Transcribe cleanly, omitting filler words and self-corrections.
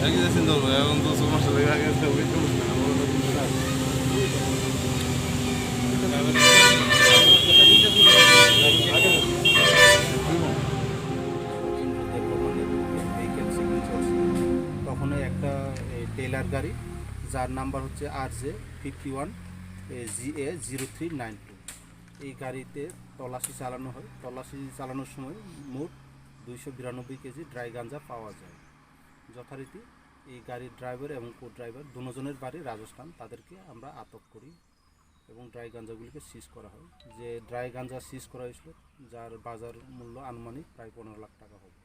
Aquí está haciendo un dos o más de la que está muy তখন একটা teller গাড়ি যার number হচ্ছে RJ51 GA0392। এই গাড়িতে তল্লাশি চালানো হয়। তল্লাশি চালানোর সময় মোট 292 কেজি ড্রাই গাঞ্জা পাওয়া যায়। যথারীতি এই গাড়ির ড্রাইভার এবং কো ড্রাইভার দুজনের বাড়ি রাজস্থান, তাদেরকে আমরা আটক করি এবং ড্রাই গাঞ্জাগুলিকে সিজ করা হয়। যে ড্রাই গাঞ্জা সিজ করা হয়েছিল যার বাজার মূল্য আনুমানিক প্রায় 15 লাখ টাকা হবে।